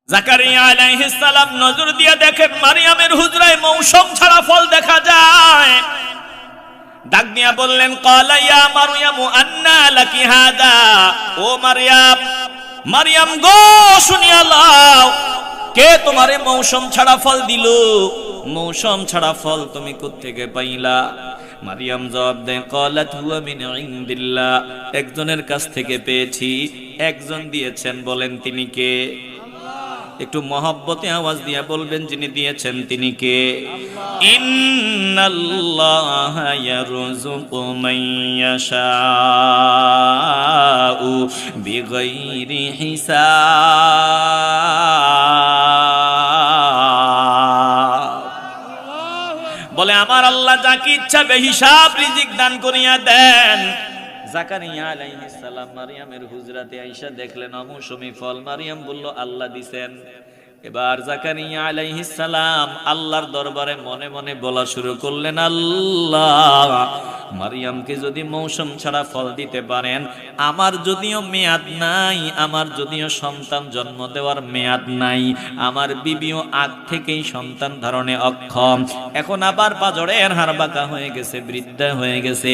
জাকারিয়া আলাইহিস সালাম নজর দিয়ে দেখেন মারিয়ামের হুজরায় মৌসুম ছাড়া ফল দেখা যায়। ডাক দিয়া বললেন, ক্বালা ইয়া মারইয়াম আন্না লাকি হাদা। ও মারিয়াম, মারিয়াম গো শুনিয়া লও, কে তোমারে মৌসুম ছাড়া ফল দিল? মৌসুম ছাড়া ফল তুমি কোত্থেকে পাইলা? মারিয়াম জবাব দেয়, ক্বালাত হুয়া মিন ইনদিল্লাহ, একজনের কাছ থেকে পেয়েছি। একজন দিয়েছেন, বলেন তিনি কে? একটু মহব্বতে আওয়াজ দিয়া বলবেন, যিনি দিয়েছেন তিনি কে? ইন্নাল্লাহা ইয়ারযুকু মান ইয়াশাউ বিগাইরি হিসাব। বলে আমার আল্লাহ যাকে ইচ্ছা বেহিসাব রিজিক দান করিয়া দেন। জাকারিয়া আলাইহিস সালাম মারিয়ামের হুজরাতে আয়েশা দেখলেন অমৌসুমী ফল। মারিয়াম বলল আল্লাহ দিবেন। এবার জাকারিয়া আলাইহিস সালাম আল্লাহর দরবারে মনে মনে বলা শুরু করলেন, আল্লাহ মারিয়ামকে যদি মৌসুম ছাড়া ফল দিতে পারেন, আমার যদিও মেয়াদ নাই, আমার যদিও সন্তান জন্ম দেওয়ার মেয়াদ নাই, আমার বিবিও আগ থেকেই সন্তান ধারণে অক্ষম, এখন আবার পাজরের হাড় বাঁকা হয়ে গেছে, বৃদ্ধা হয়ে গেছে,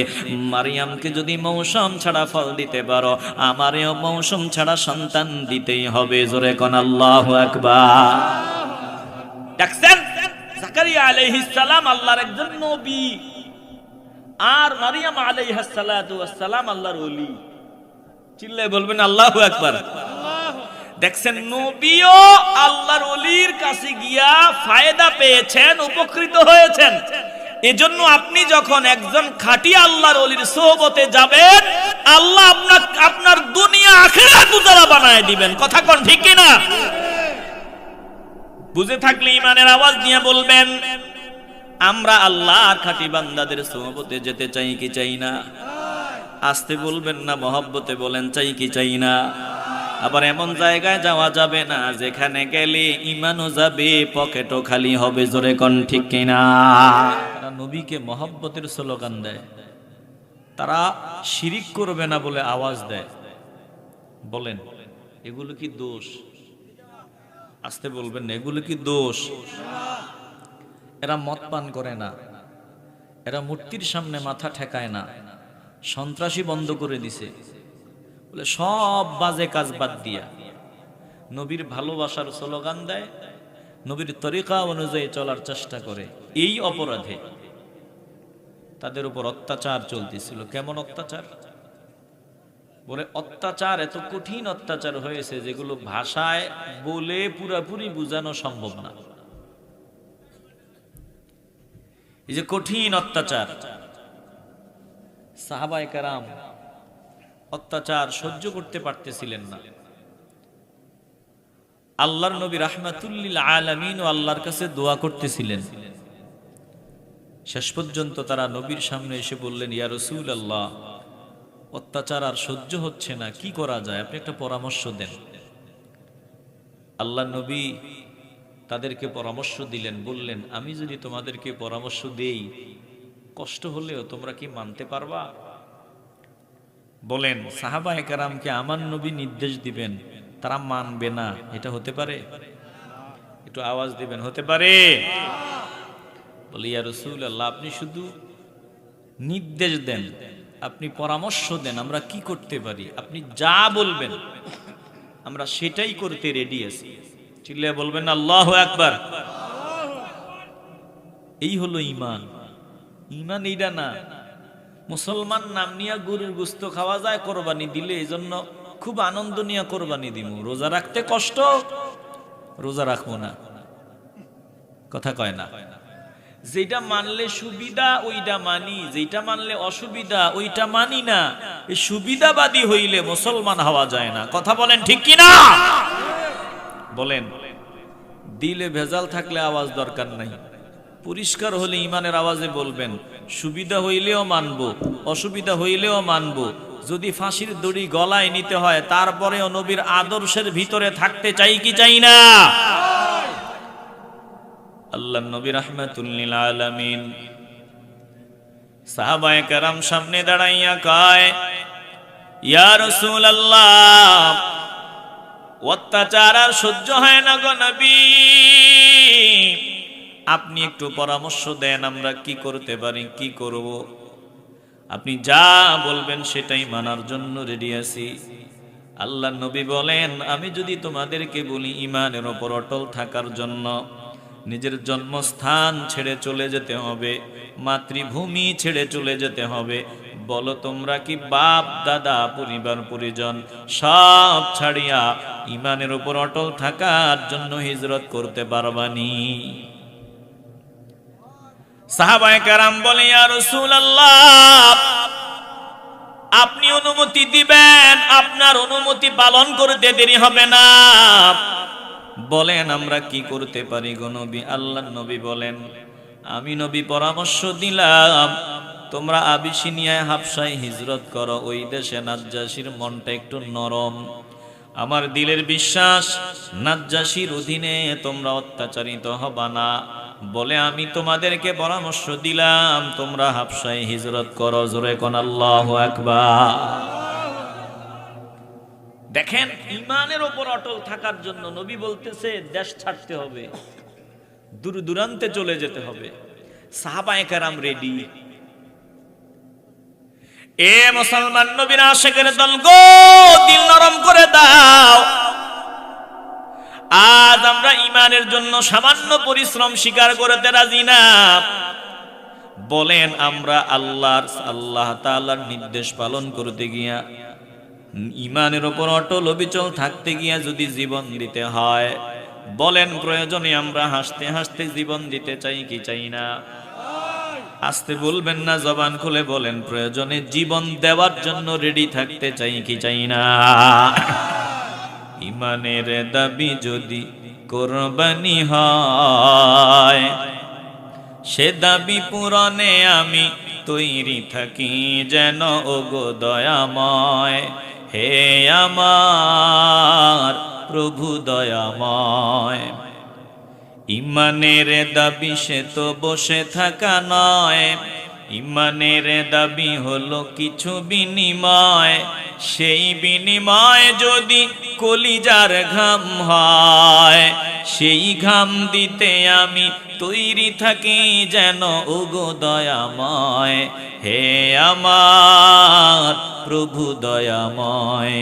মারিয়ামকে যদি মৌসুম ছাড়া ফল দিতে পারো, আমারও মৌসুম ছাড়া সন্তান দিতেই হবে। জোরে কোন আল্লাহু আকবার। দেখছেন জাকারিয়া আলাইহিস সালাম আল্লাহর একজন নবী, আর মারিয়াম আলাইহাস সালাতু ওয়াস সালাম আল্লাহর ওলি। চিল্লায় বলবেন আল্লাহু আকবার। দেখছেন নবীও আল্লাহর ওলির কাছে গিয়া ফায়দা পেয়েছেন, উপকৃত হয়েছেন। এজন্য আপনি যখন একজন খাঁটি আল্লাহর ওলির সোহবতে যাবেন, আল্লাহ আপনার দুনিয়া আখিরাত উজালা বানায় দিবেন। কথা কোন ঠিক কি না? বুঝে থাকলে ইমানের আওয়াজ নিয়ে বলবেন, আমরা আল্লাহর খাঁটি বান্দাদের সোহবতে যেতে চাই কি চাই না? আস্তে বলবেন না, মহব্বতে বলেন, চাই কি চাই না? আবার এমন জায়গায় যাওয়া যাবে না যেখানে গেলে ইমানও যাবে, পকেটও খালি হবে। জোরে কোন ঠিক কিনা? তারা নবীকে মহব্বতের স্লোগান দেয়, তারা শিরিক করবে না বলে আওয়াজ দেয়। বলেন এগুলো কি দোষ? আস্তে বলবেন না, এগুলো কি দোষ? এরা মদ পান করে না, এরা মূর্তির সামনে মাথা ঠেকায় না, সন্ত্রাসী বন্ধ করে দিছে, বলে সব বাজে কাজ বাদ দিয়া নবীর ভালোবাসার স্লোগান দেয়, নবীর তরিকা অনুযায়ী চলার চেষ্টা করে। এই অপরাধে তাদের উপর অত্যাচার চলতেছিল। কেমন অত্যাচার? বলে অত্যাচার এত কঠিন অত্যাচার হয়েছে যেগুলো ভাষায় বলে পুরাপুরি বোঝানো সম্ভব না। এই যে কঠিন অত্যাচার, সাহাবায়ে কেরাম অত্যাচার সহ্য করতে পারতেছিলেন না। আল্লাহর নবী রাহমাতুল লিল আলামিন ও আল্লাহর কাছে দোয়া করতেছিলেন। শেষ পর্যন্ত তারা নবীর সামনে এসে বললেন, ইয়া রাসূলুল্লাহ, অত্যাচার আর সহ্য হচ্ছে না, কি করা যায়? আপনি একটা পরামর্শ দেন। আল্লাহর নবী তাদেরকে পরামর্শ দিলেন, বললেন, আমি যদি তোমাদেরকে পরামর্শ দেই, কষ্ট হলেও তোমরা কি মানতে পারবা? বলেন সাহাবায়ে কেরামকে আমার নবী নির্দেশ দিবেন, তারা মানবে না, এটা হতে পারে? একটু আওয়াজ দিবেন, হতে পারে? বলে ইয়া রাসূলুল্লাহ, আপনি শুধু নির্দেশ দেন, আপনি পরামর্শ দেন, আমরা কি করতে পারি, আপনি যা বলবেন আমরা সেটাই করতে রেডি আছি। চিল্লায়ে বলবেন আল্লাহু আকবার। এই হলো ঈমান। ঈমান এইটা না, মুসলমান নাম নিয়ে গরুর গোশত খাওয়া যায়, কোরবানি দিলে এই জন্য খুব আনন্দ নিয়ে কোরবানি দিব, রোজা রাখতে কষ্ট, রোজা রাখবো না, কথা কয় না। যেটা মানলে সুবিধা ওইটা মানি, যেটা মানলে অসুবিধা ওইটা মানি না। এই সুবিধাবাদী হইলে মুসলমান হওয়া যায় না। কথা বলেন ঠিক কিনা? বলেন দিলে ভেজাল থাকলে আওয়াজ দরকার নাই, পরিষ্কার হলে ইমানের আওয়াজে বলবেন, সুবিধা হইলেও মানবো, অসুবিধা হইলেও মানবো। যদি ফাঁসির দড়ি গলায় নিতে হয়, তারপরেও নবীর আদর্শের ভিতরে থাকতে চাই কি চাই না? আল্লাহ নবী রাহমাতুল লিল আলামিন সাহাবায়ে কেরাম সামনে দাঁড়াইয়া কয়, ইয়া রাসূলুল্লাহ, অত্যাচার আর সহ্য হয় না গো নবী, আপনি একটু পরামর্শ দেন, আমরা কি করতে পারি, কি করব? আপনি যা বলবেন সেটাই মানার জন্য রেডি আছি। আল্লাহ নবী বলেন, আমি যদি তোমাদেরকে বলি ঈমানের উপর অটল থাকার জন্য নিজের জন্মস্থান ছেড়ে চলে যেতে হবে, মাতৃভূমি ছেড়ে চলে যেতে হবে, বলো তোমরা কি বাপ দাদা পরিবার পরিজন সব ছাড়িয়া ঈমানের উপর অটল থাকার জন্য হিজরত করতে পারবানি? সাহাবায়ে কেরাম বলে, ইয়া রাসূলুল্লাহ, আপনি অনুমতি দিবেন, আপনার অনুমতি পালন করতে দেরি হবে না। বলেন আমরা কি করতে পারি গো নবী? আল্লাহর নবী বলেন, আমি নবী পরামর্শ দিলাম, তোমরা আবিসিনিয়ায় হাবশায় হিজরত করো। ওই দেশে নাজ্জাশীর মনটা একটু নরম। আমার দিলের বিশ্বাস, নাজ্জাশীর অধীনে তোমরা অত্যাচারিত হবা না। বলে আমি তোমাদেরকে পরামর্শ দিলাম, তোমরা হাবশায় হিজরত করো। জোরে কোন আল্লাহু আকবার। দেখেন, ঈমানের উপর অটল থাকার জন্য নবী বলতেছে দেশ ছাড়তে হবে, দূর দূরান্তে চলে যেতে হবে। সাহাবায়ে কেরাম রেডি। এ মুসলমান নবীর আশিকের দল গো, দিল নরম করে দাও। আজ আমরা ঈমানের জন্য সামান্য পরিশ্রম স্বীকার করতে রাজি না। বলেন আমরা আল্লাহ তাআলার নির্দেশ পালন করতে গিয়া, ঈমানের উপর অটল অবিচল থাকতে গিয়া যদি জীবন দিতে হয়, বলেন প্রয়োজনে আমরা হাসতে হাসতে জীবন দিতে চাই কি চাই না? আসতে বলবেন না, জবান খুলে বলেন, প্রয়োজনে জীবন দেওয়ার জন্য রেডি থাকতে চাই কি চাই না? ঈমানের দাবি যদি কোরবানি হয়, সে দাবি পূরণে আমি তৈরি থাকি যেন ওগো দয়াময়। হে আমার প্রভু দয়াময়, ঈমানের দাবি সে তো বসে থাকা নয়, ঈমানের দাবি হলো কিছু বিনিময়। সেই বিনিময় যদি কলিজার ঘাম হয়, সেই ঘাম দিতে আমি তৈরি থাকি যেন ওগো দয়াময়। হে আমার প্রভু দয়াময়,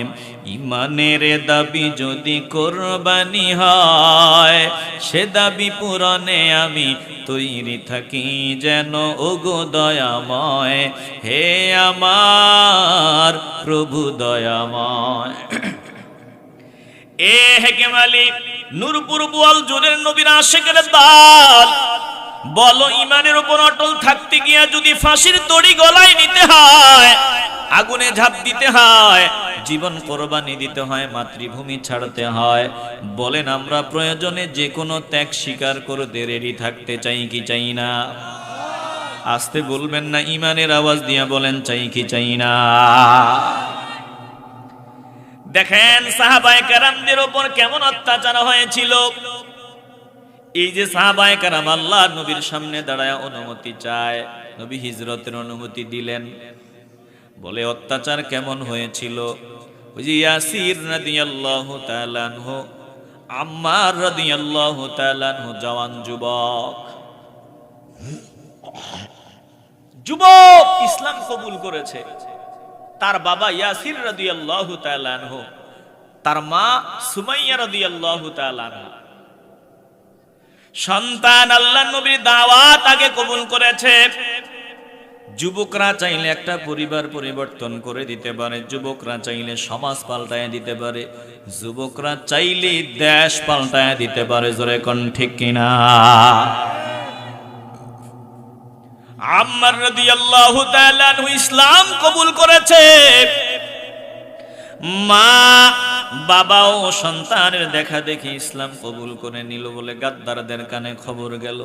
ঈমানের দাবি যদি কোরবানি হয়, সে দাবি পূরণে আমি তৈরি থাকি যেন ওগো দয়াময়। হে আমার প্রভু দয়াময়। এ হেকেম আলী, নূরপুর বোয়াল জোরের নবীর আশিকের দল, বলো ঈমানের উপর অটল থাকতে গিয়া যদি ফাঁসির দড়ি গলায় নিতে হয়, আগুনে ঝাঁপ দিতে হয়, জীবন কোরবানি দিতে হয়, মাতৃভূমি ছাড়তে হয়, বলেন আমরা প্রয়োজনে যে কোনো ত্যাগ স্বীকার করতে রেডি থাকতে চাই কি চাই না? আসতে বলবেন না, ঈমানের আওয়াজ দিয়া বলেন, চাই কি চাই না? দেখেন সাহাবায়ে কেরামদের উপর কেমন অত্যাচার হয়েছিল। এই যে সাহাবায়ে কেরাম আল্লাহর নবীর সামনে দাঁড়ায় অনুমতি চায়, নবী হিজরতের অনুমতি দিলেন। বলে অত্যাচার কেমন হয়েছিল? ওই যে ইয়াসির রাদিয়াল্লাহু তাআলা আনহু, আম্মার রাদিয়াল্লাহু তাআলা আনহু জওয়ান যুবক ইসলাম কবুল করেছে। তার বাবা ইয়াসির রাদিয়াল্লাহু তাআলা আনহু, তার মা সুমাইয়া রাদিয়াল্লাহু তাআলা আনহা, সন্তান আল্লাহর নবীর দাওয়াত আগে কবুল করেছে। যুবকরা চাইলে একটা পরিবার পরিবর্তন করে দিতে পারে, যুবকরা চাইলে সমাজ পাল্টায় দিতে পারে, যুবকরা চাইলে দেশ পাল্টায় দিতে পারে। জোরে কোন ঠিক কিনা? আম্মার রাদিয়াল্লাহু তাআলা আনহু ইসলাম কবুল করেছে। মা বাবাও সন্তানের দেখা দেখি ইসলাম কবুল করে নিল বলে গাদ্দারদের কানে খবর গেল।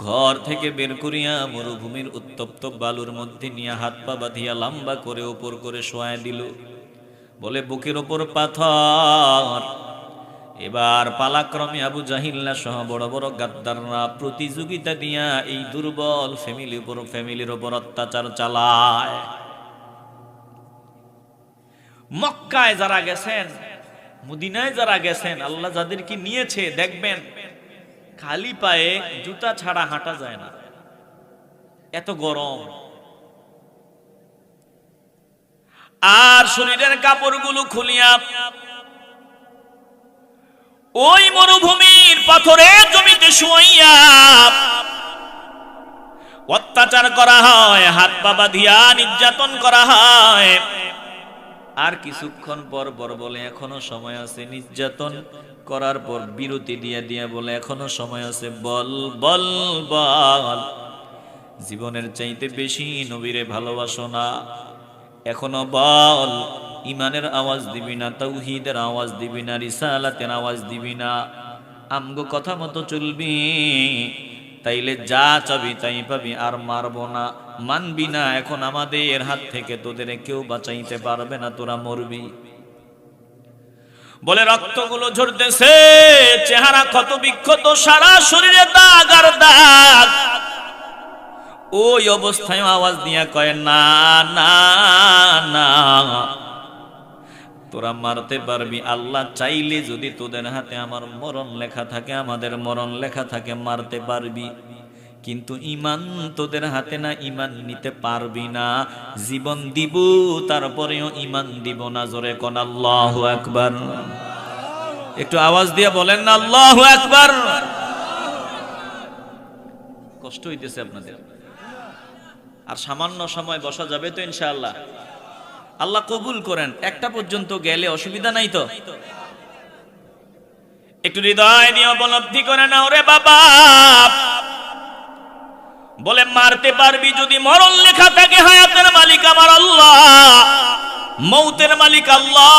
ঘর থেকে বের করিয়া মরুভূমির উত্তপ্ত বালুর মধ্যে নিয়ে হাত পা বাঁধিয়া লম্বা করে উপর করে শোয়ায় দিল। বলে বুকের ওপর পাথর। এবার পালাক্রমে আবু জাহিল্লা সহ বড় বড় গাদ্দাররা প্রতিযোগিতা দিয়া এই দুর্বল ফ্যামিলির উপর অত্যাচার চালায়। মক্কায় যারা গেছেন মদিনায় যারা গেছেন, আল্লাহ যাদেরকে নিয়েছে, দেখবেন খালি পায়ে জুতা ছাড়া হাঁটা যায় না, এত গরম। আর শরীরের কাপড়গুলো খুলিয়া ওই মরুভূমির পাথরের জমিতে শুইয়া অত্যাচার করা হয়, হাত পা বাঁধিয়া নির্যাতন করা হয়। আর কিছুক্ষণ পর পর বলে এখনো সময় আছে, নির্যাতন করার পর বিরতি দিয়ে দিয়ে বলে এখনো সময় আছে, বল বল বল, জীবনের চাইতে বেশি নবীরে ভালোবাসো না, এখনো বল, ইমানের আওয়াজ দিবি না, তাওহীদের আওয়াজ দিবি না, রিসালাতের আওয়াজ দিবি না, আমগো কথা মতো চলবি, তাইলে যা চাবি তাই পাবি, আর মারবো না, মানবি না, এখন আমাদের হাত থেকে তোদের কেউ বাঁচাইতে পারবে না, তোরা মরবি। বলে রক্তগুলো ঝরতেছে, চেহারা ক্ষত বিক্ষত, সারা শরীরে দাগ আর দাগ। ওই অবস্থায় আওয়াজ দিয়া কয় না না না, তোরা মারতে পারবি, আল্লাহ চাইলে যদি তোদের হাতে আমার মরণ লেখা থাকে, আমাদের মরণ লেখা থাকে, মারতে পারবি, কিন্তু ইমান তোদের হাতে না, ইমান নিতে পারবি না, জীবন দিব তারপরেও ইমান দিব না। জোরে কোন আল্লাহু আকবার, একটু আওয়াজ দিয়ে বলেন না আল্লাহু আকবার। কষ্ট হইতেছে আপনাদের? আর সামান্য সময় বসা যাবে তো ইনশাআল্লাহ? আল্লাহ কবুল করেন। একটা পর্যন্ত গেলে অসুবিধা নাই তো? একটু হৃদয় নিয়ে উপলব্ধি করে নাও রে বাবা। বলে মারতে পারবি যদি মরণ লেখা থাকে, হায়াতের মালিক আমার আল্লাহ, মৌতের মালিক আল্লাহ।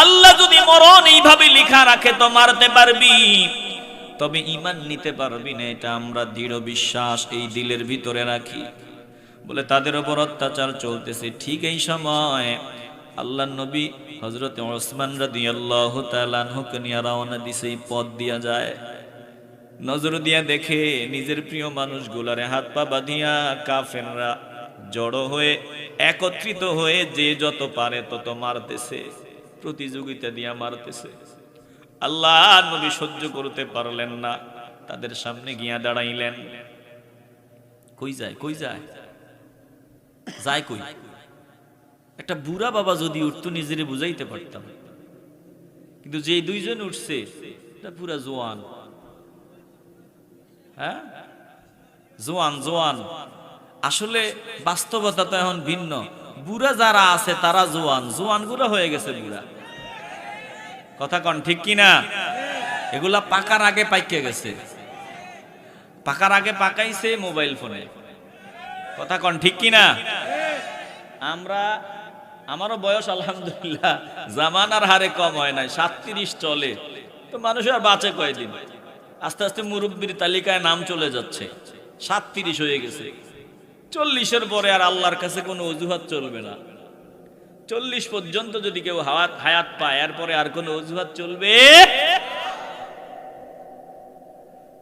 আল্লাহ যদি মরণ এইভাবে লেখা রাখে তো মারতে পারবি, তবে ঈমান নিতে পারবি না, এটা আমরা দৃঢ় বিশ্বাস এই দিলের ভিতরে রাখি। বলে তাদের উপর অত্যাচার চলতেছে, ঠিক এই সময় আল্লাহর নবী হযরত ওসমান রাদিয়াল্লাহু তাআলা আনহুকে নিয়ে রওনা দিছে। এই পথ দিয়া যায়, নজর দিয়া দেখে নিজের প্রিয় মানুষগুলারে হাত পা বাঁধিয়া কাফেররা জড়ো হয়ে একত্রিত হয়ে যে যত পারে তত মারতেছে, প্রতিযোগিতা দিয়া মারতেছে। আল্লাহ নবী সহ্য করতে পারলেন না, তাদের সামনে গিয়া দাঁড়াইলেন। কই যায় কই যায় যায় কই? একটা বুড়া বাবা যদি উঠতো নিজেরে বুঝাইতে পারতাম, কিন্তু যে দুইজন উঠছে এটা পুরা জোয়ান। হ্যাঁ, জোয়ান জোয়ান। আসলে বাস্তবতা তো এখন ভিন্ন। বুড়া যারা আছে তারা জোয়ান, জোয়ান গুলা হয়ে গেছে বুড়া। কথা কন ঠিক কিনা? এগুলা পাকার আগে পাইকে গেছে, পাকার আগে পাকাইছে মোবাইল ফোনে। কথা কন ঠিক কিনা? আমরা, আমারও বয়স আলহামদুলিল্লাহ জামানার হারে কম হয় নাই, 37 চলে, তো মানুষের বাঁচে কয়দিন? আস্তে আস্তে মুরব্বির তালিকায় নাম চলে যাচ্ছে, 37 হয়ে গেছে। 40-এর পরে আর আল্লাহর কাছে কোনো অজুহাত চলবে না। 40 পর্যন্ত যদি কেউ হায়াত পায়, এরপরে আর কোনো অজুহাত চলবে?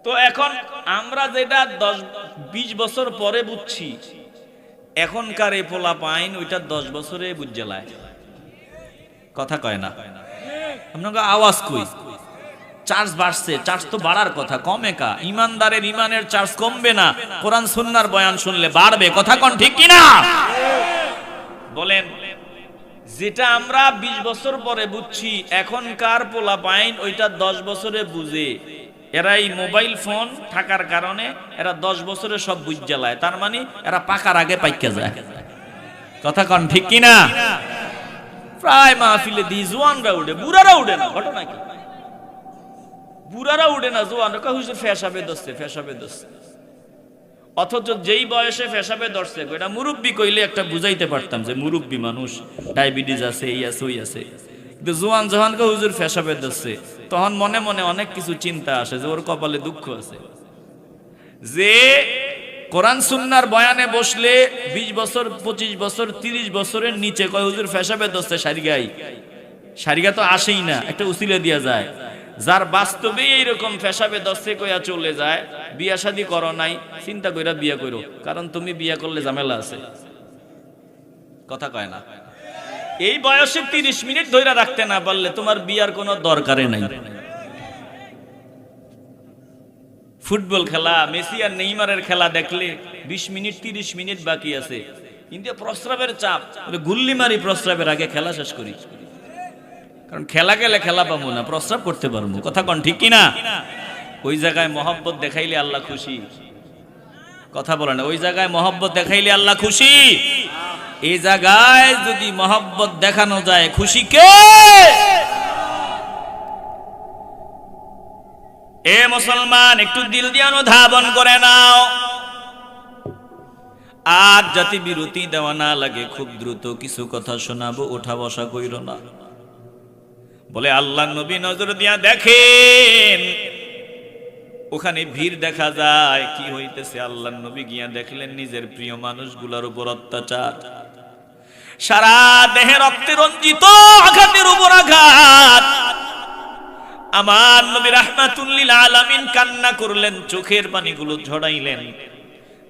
তো এখন আমরা যেটা 10-20 বছর পরে বুঝছি, এখনকার এই পোলা পাইন ওইটা 10 বছরে বুঝলায়। কথা কয় না? আপনাকে আওয়াজ কই? চার্জ বাড়ছে, চার্জ তো বাড়ার কথা, কমে কা? ইমানদারের ইমানের চার্জ কমবে না, কোরআন সুন্নাহর বয়ান শুনলে বাড়বে। কথা কন ঠিক কিনা? বলেন, যেটা আমরা 20 বছর পরে বুঝছি, এখনকার পোলা পাইন ওইটা 10 বছরে বুঝে। এরা এই মোবাইল ফোন থাকার কারণে এরা 10 বছরে সব বুঝলায়, তার মানে এরা পাকার আগে পাইকা যায়। কথা কন ঠিক কিনা? প্রায় মাহফিলে দি জোয়ানরা উঠে, বুড়ারা উঠে না। ঘটনা কি? বুড়ারা উঠে না, জোয়ানরা হুজুর ফেসাবে ধরছে, ফেসাবে ধরছে। অথচ যেই বয়সে ফেসাবে ধরছে, এটা মুরব্বী কইলে একটা বুঝাইতে পারতাম যে মুরব্বী মানুষ, ডায়াবেটিস আছে, এই আছে ওই আছে। কিন্তু জোয়ান জওয়ানকে হুজুর ফেসাবে ধরছে, তখন মনে মনে অনেক কিছু চিন্তা আসে যে ওর কপালে দুঃখ আছে। যে কোরআন সুন্নাহর বয়ানে বসলে 20 বছর 25 বছর 30 বছরের নিচে কয় হুজুর ফেসাবে ধরছে, সারিগাই সারিগা তো আসেই না, একটা উসিলা দিয়া যায়। যার বাস্তবে এইরকম ফেসাবে ধরছে কইয়া চলে যায়, বিয়া শাদী করো নাই, চিন্তা কইরা বিয়া করো, কারণ তুমি বিয়া করলে ঝামেলা আছে। কথা কয় না? এই বয়সে 30 মিনিট ধরে রাখতে না পারলে তোমার বিয়ার কোনো দরকারই নাই। ফুটবল খেলা, মেসি আর নেইমারের খেলা দেখলে 20 মিনিট 30 মিনিট বাকি আছে, কিন্তু প্রস্রাবের চাপ, গুল্লি মারি প্রস্রাবের আগে খেলা শেষ করি, কারণ খেলা গেলে খেলা পাবো না, প্রস্রাব করতে পারবো। কথা কন ঠিক কিনা? ওই জায়গায় মহব্বত দেখাইলে আল্লাহ খুশি। কথা বলে না, ওই জায়গায় মহব্বত দেখাইলে আল্লাহ খুশি। এই জায়গায় যদি মহব্বত দেখানো যায়, খুশি কে? এ মুসলমান, একটু দিল দিয়ে অনুধাবন করে নাও। আর যাতে বিরতি দেওয়া না লাগে, খুব দ্রুত কিছু কথা শোনাবো, ওঠা বসা কইর না। বলে আল্লাহ নবী নজর দিয়া দেখেন, ওখানে ভিড় দেখা যায়, কি হইতেছে? আল্লাহ নবী গিয়া দেখলেন নিজের প্রিয় মানুষগুলোর উপর অত্যাচার, সারা দেহে রক্তে রঞ্জিত, আঘাতের উপর আঘাত। আমার নবী রাহমাতুল লিল আলামিন কান্না করলেন, চোখের পানিগুলো ঝরাইলেন।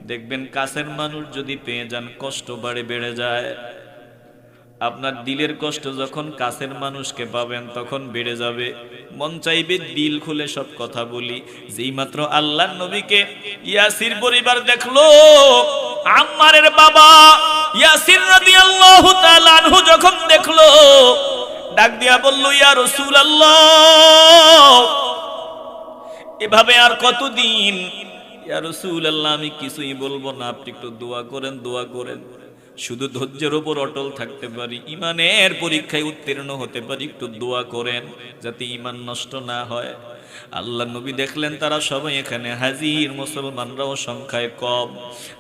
দেখবেন কাছের মানুষ যদি পেয়ে যান, কষ্ট বেড়ে যায়। আপনার দিলের কষ্ট যখন কাছের মানুষকে পাবেন তখন বেড়ে যাবে। মন চাইবে দিল খুলে সব কথা বলি। যেই মাত্র আল্লাহর নবীকে ইয়াসির পরিবার দেখলো, আম্মারের বাবা ইয়াসির রাদিয়াল্লাহু তাআলা আনহু যখন দেখলো, ডাক দিয়া বলল, ইয়া রাসূলুল্লাহ, এভাবে আর কতদিন? ইয়া রাসূলুল্লাহ, আমি কিছুই বলবো না, আপনি একটু দোয়া করেন, দোয়া করেন। শুধু ধৈর্যের উপর অটল থাকতে পারি, ইমানের পরীক্ষায় উত্তীর্ণ হতে পারি, একটু দোয়া করেন যাতে ইমান নষ্ট না হয়। আল্লাহ নবী দেখলেন তারা সবাই এখানে হাজির, মুসলমানরাও সংখ্যায় কম।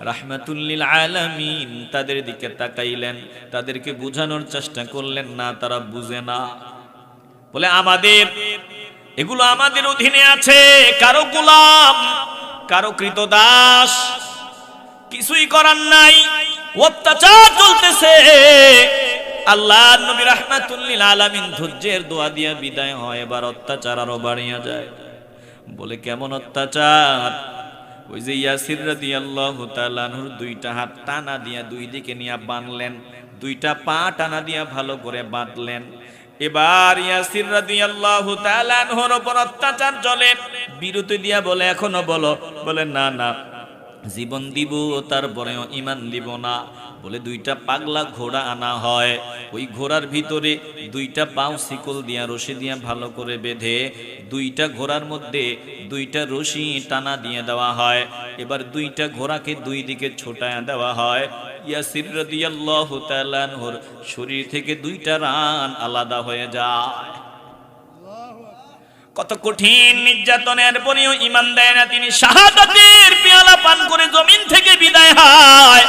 রাহমাতুল লিল আলামিন তাদের দিকে তাকাইলেন, তাদেরকে বুঝানোর চেষ্টা করলেন, না তারা বুঝে না। বলে আমাদের এগুলো আমাদের অধীনে আছে, কারো গোলাম, কারো কৃতদাস, কিছুই করার নাই, অত্যাচার চলতেছে। আল্লাহ নবী রাহমাতুল লিল আলামিন ধৈর্যের দোয়া দিয়া বিদায় হয়। এবার অত্যাচার আরো বাড়িয়া যায়। বলে কেমন অত্যাচার? ওই যে ইয়াসির রাদিয়াল্লাহু তাআলা আনহুর দুইটা হাত টানা দিয়া দুই দিকে নিয়ে বাঁধলেন, দুইটা পা টানা দিয়া ভালো করে বাঁধলেন। এবার ইয়াসির রাদিয়াল্লাহু তাআলা আনহুর উপর অত্যাচার চলে। বিরতি দিয়া বলে, এখনো বলো? বলে না না, জীবন দিব তারপরেও ইমান দিব না। বলে দুইটা পাগলা ঘোড়া আনা হয়, ওই ঘোড়ার ভিতরে দুইটা পাও শিকল দিয়া রশি দিয়া ভালো করে বেঁধে দুইটা ঘোড়ার মধ্যে দুইটা রশি টানা দিয়ে দেওয়া হয়। এবার দুইটা ঘোড়াকে দুই দিকে ছোটায়া দেওয়া হয়। ইয়াসির রাদিয়াল্লাহু তাআলা আনহুর শরীর থেকে দুইটা রান আলাদা হয়ে যায়। কত কঠিন নির্যাতনের পরেও ঈমান দেয় না তিনি, শাহাদাতের পেয়ালা পান করে জমিন থেকে বিদায় হয়।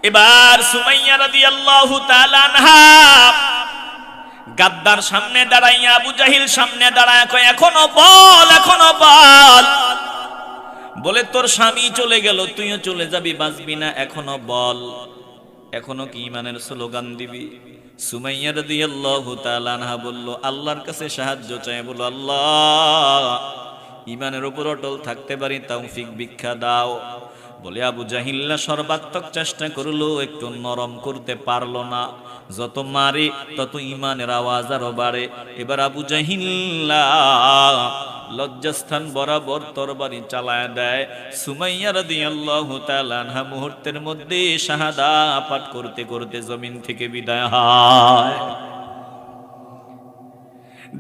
এবার সুমাইয়া রাদিয়াল্লাহু তাআলা আনহা গাদ্দার সামনে দাঁড়াইয়া, আবু জাহিল সামনে দাঁড়ায় কয়, এখনো বল, এখনো বল। বলে তোর স্বামী চলে গেল, তুইও চলে যাবি, বাঁচবি না, এখনো বল। এখনো কি ঈমানের স্লোগান দিবি? সুমাইয়া রাদিয়াল্লাহু তাআলা আনহা বলল, আল্লাহর কাছে সাহায্য চাই। বলো, আল্লাহ ঈমানের উপর অটল থাকতে পারি তৌফিক ভিক্ষা দাও। বলে আবু জাহিল্লা সর্বাত্মক চেষ্টা করলো, একটু নরম করতে পারলো না। যত মারে তত ঈমানের আওয়াজ আরো বাড়ে। এবার আবু জাহিল্লা লজ্জাস্থান বরাবর তরবারি চালায় দেয়। সুমাইয়া রাদিয়াল্লাহু তাআলা আনহা মুহূর্তের মধ্যে শাহাদা পাঠ করতে করতে জমিন থেকে বিদায় হয়।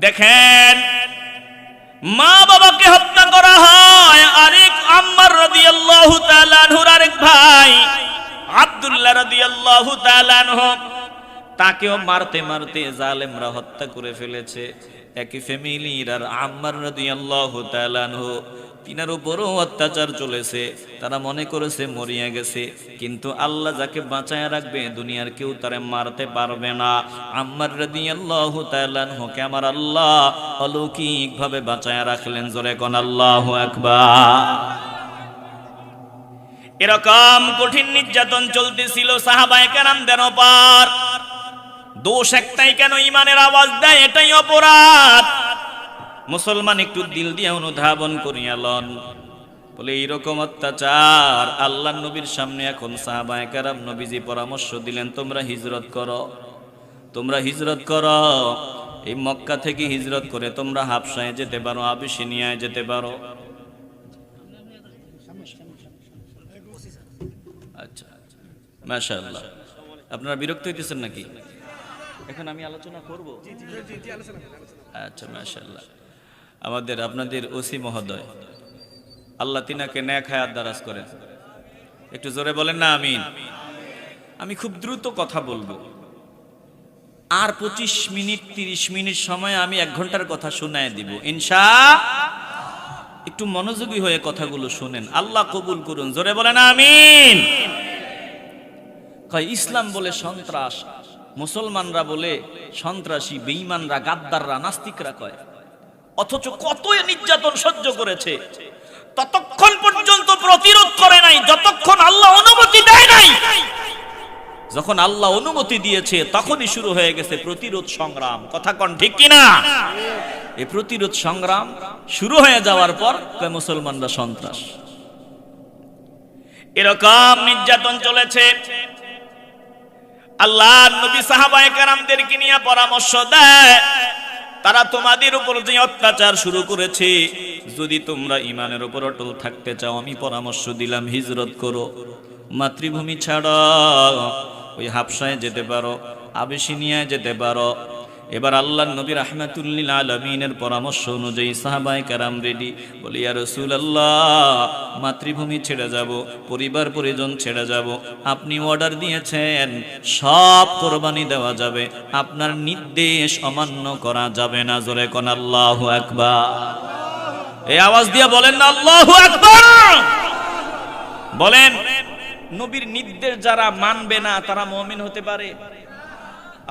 দেখেন, মা বাবাকে হত্যা করা হয়। আরেক আম্মার রাদিয়াল্লাহু তাআলা আনহুর আরেক ভাই আব্দুল্লাহ রাদিয়াল্লাহু তাআলা আনহু, তাকেও মারতে মারতে জালেমরা হত্যা করে ফেলেছে। একই ফ্যামিলির আর আম্মার রাদিয়াল্লাহু তাআলা আনহু, তিনার উপরও অত্যাচার চলেছে। তারা মনে করেছে মরিয়া গেছে, কিন্তু আল্লাহ যাকে বাঁচায় রাখবে দুনিয়ার কেউ তারে মারতে পারবে না। আম্মার রাদিয়াল্লাহু তাআলা আনহুকে আমার আল্লাহ অলৌকিক ভাবে বাঁচায় রাখলেন। জোরে কোন আল্লাহু আকবার। এরকম কঠিন নির্যাতন চলতেছিল সাহাবায়ে কেরামদের উপর। দোষ একটাই, কেন ঈমানের আওয়াজ দেয়, এটাই অপরাধ। মুসলমান একটু দিল দিয়ে অনুধাবন করিয়া লন। বলে এইরকম অত্যাচার আল্লাহ নবীর সামনে এখন সাহাবায়ে কেরাম নবীজি পরামর্শ দিলেন, তোমরা হিজরত করো, তোমরা হিজরত করো। এই মক্কা থেকে হিজরত করে তোমরা হাবশায় যেতে পারো, আবিসিনিয়ায় যেতে পারো। আচ্ছা, মাশাআল্লাহ। আপনারা বিরক্ত হইতেছেন নাকি? এখন আমি আলোচনা করব? আচ্ছা, মাশাআল্লাহ। আমাদের আপনাদের ওসি মহোদয়, আল্লাহ তিনাকে নেক হায়াত দারাজ করেন। একটু জোরে বলেন না আমিন। আমি খুব দ্রুত কথা বলবো, আর 25 মিনিট 30 মিনিট সময় আমি 1 ঘন্টার কথা শোনায় দিব ইনশাআল্লাহ। একটু মনোযোগী হয়ে কথাগুলো শুনেন, আল্লাহ কবুল করুন। জোরে বলেন আমিন। কয় ইসলাম বলে সন্ত্রাস, মুসলমানরা বলে সন্ত্রাসী, বেঈমানরা, গাদ্দাররা, নাস্তিকরা কয়। অথচ কত নির্যাতন সহ্য করেছে, ততক্ষণ পর্যন্ত প্রতিরোধ করে নাই যতক্ষণ আল্লাহ অনুমতি দেয় নাই। যখন আল্লাহ অনুমতি দিয়েছে তখনই শুরু হয়ে গেছে প্রতিরোধ সংগ্রাম। কথা কোন ঠিক কিনা? এই প্রতিরোধ সংগ্রাম শুরু হয়ে যাওয়ার পর কয় মুসলমানরা সন্ত্রাস। এরকম নির্যাতন চলেছে। আল্লাহর নবী সাহাবায়ে কেরামদেরকে নিয়ে পরামর্শ দেয়, তারা তোমাদের উপর যে অত্যাচার শুরু করেছে, যদি তোমরা ঈমানের উপর অটল থাকতে চাও, আমি পরামর্শ দিলাম হিজরত করো, মাতৃভূমি ছাড়ো, ওই হাবশায় যেতে পারো, আবিসিনিয়ায় যেতে পারো। এবার আল্লাহর নবী রাহমাতুল লিল আলামিনের পরামর্শ অনুযায়ী সাহাবায়ে কেরাম রেডি। বলি ইয়া রাসূলুল্লাহ, মাতৃভূমি ছেড়ে যাব, পরিবার পরিজন ছেড়ে যাব, আপনি অর্ডার দিয়েছেন সব কোরবানি দেওয়া যাবে, আপনার নির্দেশ অমান্য করা যাবে না। জোরে কোন আল্লাহু আকবার। এই আওয়াজ দিয়ে বলেন না আল্লাহু আকবার। বলেন, নবীর নির্দেশ যারা মানবে না তারা মুমিন হতে পারে?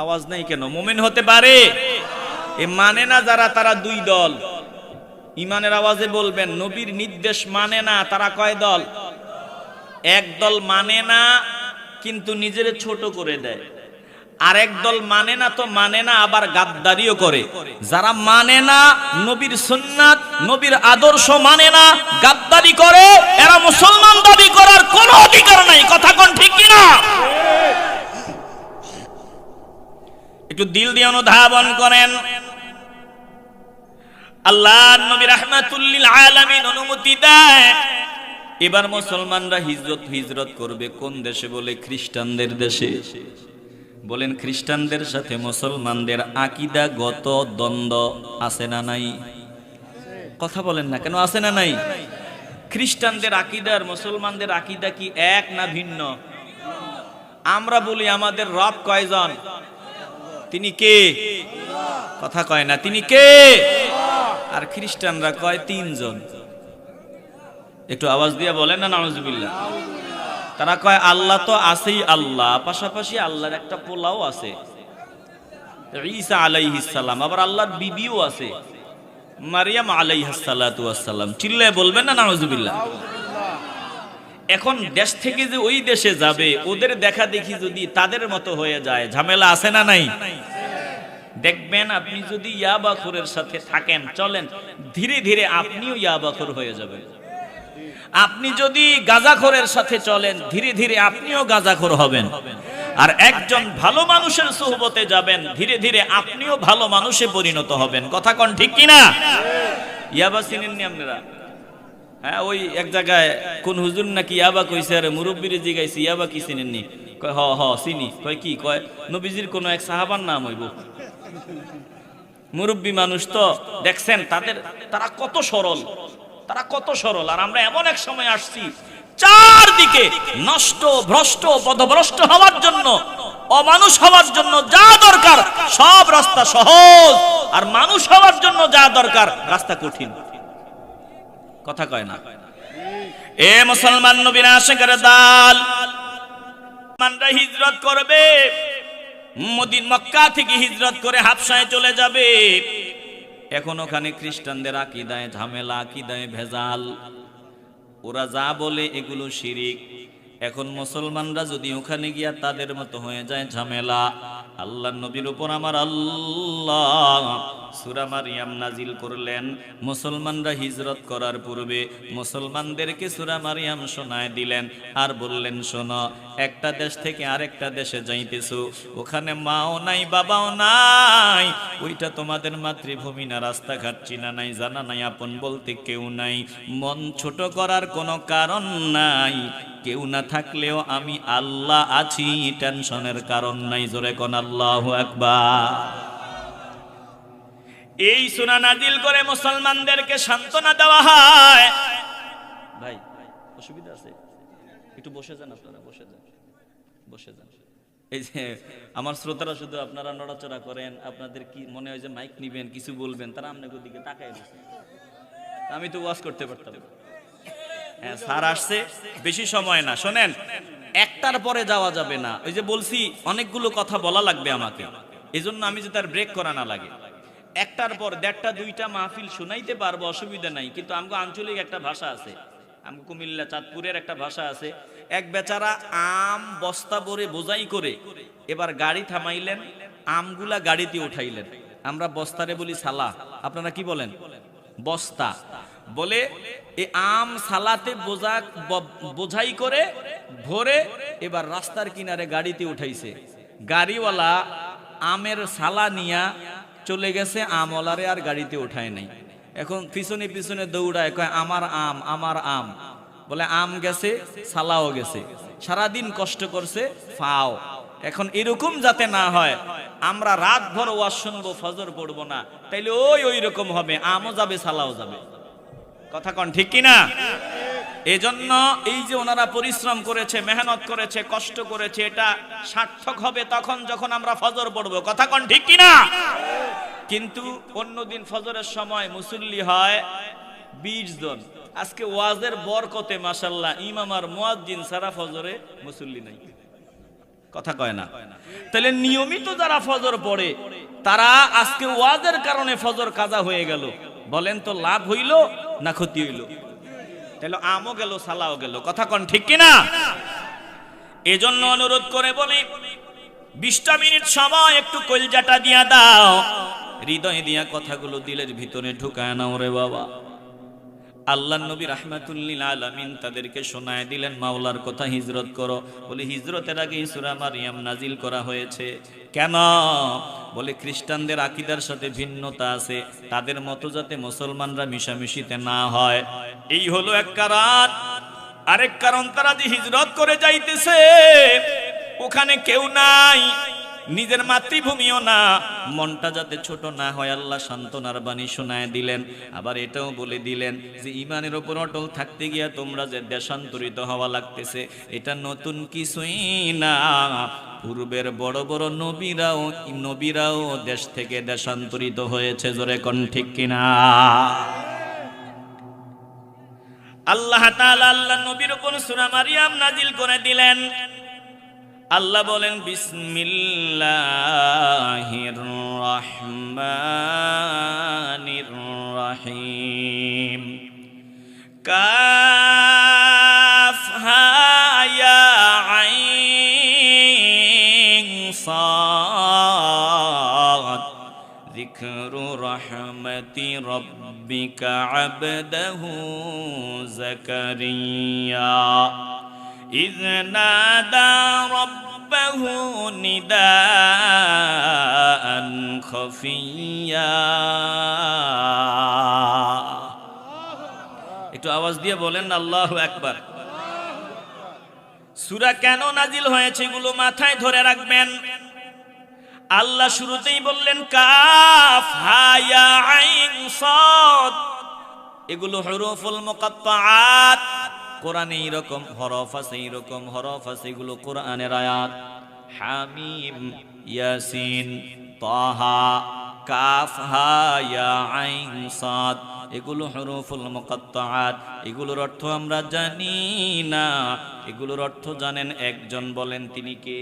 আওয়াজ নাই কেন? মুমিন হতে পারে? এ মানে না যারা, তারা 2 দল। ঈমানের আওয়াজে বলবেন, নবীর নির্দেশ মানে না তারা কয় দল? এক দল মানে না কিন্তু নিজের ছোট করে দেয়, আর এক দল মানে না তো মানে না, আবার গাদ্দারিও করে। যারা মানে না, নবীর সুন্নাত নবীর আদর্শ মানে না, গাদ্দারি করে, এরা মুসলমান দাবি করার কোনো অধিকার নাই। কথা কোন ঠিক কিনা? একটু দিল দিয়ে অনুধাবন করেন। আল্লাহর নবী রাহমাতুল লিল আলামিন অনুমতি দেয়। এবার মুসলমানরা হিজরত করবে কোন দেশে? বলে খ্রিস্টানদের দেশে। বলেন, খ্রিস্টানদের সাথে মুসলমানদের আকীদাগত দ্বন্দ্ব আছে না নাই? কথা বলেন না কেন, আছে না নাই? খ্রিস্টানদের আকীদা আর মুসলমানদের আকীদা কি এক না ভিন্ন? আমরা বলি আমাদের রব কয়জন? তিনি কে? কথা কয় না, তিনি কে? আর খ্রিস্টানরা কয় 3 জন। একটু আওয়াজ দিয়ে বলেন না নাউজুবিল্লাহ। তারা কয় আল্লাহ তো আছেই, আল্লাহ পাশাপাশি আল্লাহর একটা পোলাও আছে, ঈসা আলাইহিস সালাম, আবার আল্লাহর বিবিও আছে, মারিয়াম আলাইহাস সালাতু ওয়াস সালাম। চিল্লায় বলবেন না নাউজুবিল্লাহ। এখন দেশ থেকে যে ওই দেশে যাবে, ওদের দেখা দেখি যদি তাদের মতো হয়ে যায়, ঝামেলা আছে না নাই? দেখবেন আপনি যদি ইয়াবাখোরের সাথে থাকেন, চলেন, ধীরে ধীরে আপনিও ইয়াবাখোর হয়ে যাবেন। আপনি যদি গাঁজাখোরের সাথে চলেন, ধীরে ধীরে আপনিও গাঁজাখোর হবেন। আর একজন ভালো মানুষের সোহবতে যাবেন, ধীরে ধীরে আপনিও ভালো মানুষে পরিণত হবেন। কথা কোন ঠিক কিনা? ইয়াবা চিনেননি আপনারা? হ্যাঁ, ওই এক জায়গায় কোন হুজুর নাকি ইয়াবা কইছে, আরে মুরব্বিরে জিগাইছি ইয়াবা কি চিনেননি? কয় হ চিনি। কয় কি? কয় নবীজির কোন এক সাহাবার নাম হইব। মুরব্বী মানুষ তো, দেখছেন তারা কত সরল, তারা কত সরল। আর আমরা এমন এক সময় আসছি, চারদিকে নষ্ট, ভ্রষ্ট, পথভ্রষ্ট হওয়ার জন্য, অমানুষ হওয়ার জন্য যা দরকার সব রাস্তা সহজ, আর মানুষ হওয়ার জন্য যা দরকার রাস্তা কঠিন। কথা কয় না? এ মুসলমান নবীর আশিকের দল, মুসলমানরা হিজরত করবে, মক্কা থেকে হিজরত করে হাবশায় চলে যাবে। এখন ওখানে খ্রিস্টানদের আকীদায় ঝামেলা, আকীদায় ভেজাল, ওরা যা বলে এগুলো শিরিক। এখন মুসলমানরা যদি ওখানে গিয়া তাদের মতো হয়ে যায়, ঝামেলা। আল্লাহর নবীর উপর আমার আল্লাহ সূরা মারইয়াম নাজিল করলেন। মুসলমানরা হিজরত করার পূর্বে মুসলমানদেরকে সূরা মারইয়াম শোনায় দিলেন আর বললেন, শোনো, একটা দেশ থেকে আরেকটা দেশে যাইতেছো, ওখানে মাও নাই বাবাও নাই, ওইটা তোমাদের মাতৃভূমি না, রাস্তাঘাট চিনা নাই, জানা নাই, আপন বলতে কেউ নাই, মন ছোট করার কোনো কারণ নাই, কেউ না থাকলেও আমি আল্লাহ আছি, টেনশনের কারণ নাই। জোরে কোন আল্লাহু আকবার। এই সূরা নাজিল করে মুসলমানদেরকে সান্ত্বনা দেওয়া হয়। ভাই অসুবিধা আছে? একটু বসে যান, আপনারা বসে যান, বসে যান। এই যে আমার শ্রোতারা শুধু আপনারা নড়াচড়া করেন, আপনাদের কি মনে হয় যে মাইক নিবেন, কিছু বলবেন, তারা আপনাদের দিকে তাকায় রয়েছে। আমি তো ওয়াজ করতে পারতাম। হ্যাঁ, স্যার আসছে, বেশি সময় না, শোনেন, একটার পরে যাওয়া যাবে না। ওই যে বলছি অনেকগুলো কথা বলা লাগবে আমাকে, এজন্য আমি যে তার ব্রেক করা না লাগে, একটার পর দেড়টা দুইটা মাহফিল শোনাইতে পারবো, অসুবিধা নাই। কিন্তু আমগো আঞ্চলিক একটা ভাষা আছে, আমগো কুমিল্লা চাঁদপুরের একটা ভাষা আছে। এক বেচারা আম বস্তা ভরে বোঝাই করে এবার গাড়ি থামাইলেন, আমগুলা গাড়িতে উঠাইলেন। আমরা বস্তারে বলি সালা, আপনারা কি বলেন? বস্তা বলে। এই আম সালাতে বোঝাই করে ভরে এবার রাস্তার কিনারে গাড়িতে উঠাইছে। গাড়িওয়ালা আমের সালা নিয়া চলে গেছে, আমওয়ালারে আর গাড়িতে উঠায় নাই। এখন পিছনে পিছনে দৌড়ায়, কয় আমার আম, আমার আম। বলে আম গেছে, সালাও গেছে, সারাদিন কষ্ট করছে, ফাও। এখন এরকম যাতে না হয়, আমরা রাত ভর ওয়াজ শুনবো, ফজর পড়বো না, তাইলে ওই রকম হবে, আমও যাবে সালাও যাবে। কথা কন ঠিক কিনা? এজন্য এই যে ওনারা পরিশ্রম করেছে, মেহনত করেছে, কষ্ট করেছে, এটা সার্থক হবে তখন যখন আমরা ফজর পড়বো। কথা কন ঠিক কিনা? কিন্তু অন্যদিন ফজরের সময় মুসল্লি হয় 20 জন। আজকে ওয়াজের বরকতে মাশাআল্লাহ ইমাম আর মুয়াজ্জিন সারা ফজরে মুসল্লি নাই। কথা কয় না? তাহলে নিয়মিত যারা ফজর পড়ে তারা আজকে ওয়াজের কারণে ফজর কাজা হয়ে গেল, বলেন তো লাভ হইল না ক্ষতি হইল? তাহলে আমও গেল, সালাও গেল। কথা কন ঠিক কিনা? এজন্য অনুরোধ করে বলি, 20টা মিনিট সময় একটু কলজাটা দিয়া দাও, হৃদয় দিয়া কথাগুলো দিলের ভিতরে ঢুকায় নাও রে বাবা। আল্লাহর নবী রাহমাতুল লিল আলামিন তাদেরকে শোনায় দিলেন মাওলার কথা, হিজরত করো। বলে হিজরতের আগে সূরা মারইয়াম নাজিল করা হয়েছে। কেন? বলে খ্রিস্টানদের আকীদার সাথে ভিন্নতা আছে, তাদের মতো যাতে মুসলমানরা মিশামিশিতে না হয়, এই হলো এক কারণ। আরেক কারণ, তারা যে হিজরত করে যাইতেছে ওখানে কেউ নাই, নিজের মাতৃভূমিও না, মনটা যাতে ছোট না হয় আল্লাহ সান্ত্বনার বাণী শোনায় দিলেন। আবার এটাও বলে দিলেন যে ইমানের উপর অটল থাকতে গিয়া তোমরা যে দেশান্তরিত হওয়া লাগতেছে, এটা নতুন কিছুই না। পূর্বের বড় বড় নবীরাও দেশ থেকে দেশান্তরিত হয়েছে। জোরে কোন ঠিক কিনা? আল্লাহ তাআলা আল্লাহ নবীর উপর সূরা মারইয়াম নাজিল করে দিলেন। আল্লাহ বলেন, বিসমিল্লাহির রহমানির রহিম, কাফ হা ইয়া আইন সাদ, যিকরু রাহমাতি রাব্বিকা আবদাহু যাকারিয়া إذ نادى ربه نداء خفيا। একটু আওয়াজ দিয়ে বলেন আল্লাহু আকবার। সূরা কেন নাজিল হয়েছে এগুলো মাথায় ধরে রাখবেন। আল্লাহ শুরুতেই বললেন কাফ হা ইয়া আইন সাদ, এগুলো হুরুফুল মুকাত্তাআত। কোরআনে এইরকম হরফ আছে, এইরকম হরফ আছে, এগুলো কোরআনের আয়াত। হামিম, ইয়াসিন, তাহা, কাফ হা ইয়া আইন সাদ, এগুলো হুরুফুল মুকাত্তাআত। এগুলোর অর্থ আমরা জানি না, এগুলোর অর্থ জানেন একজন, বলেন তিনি কে?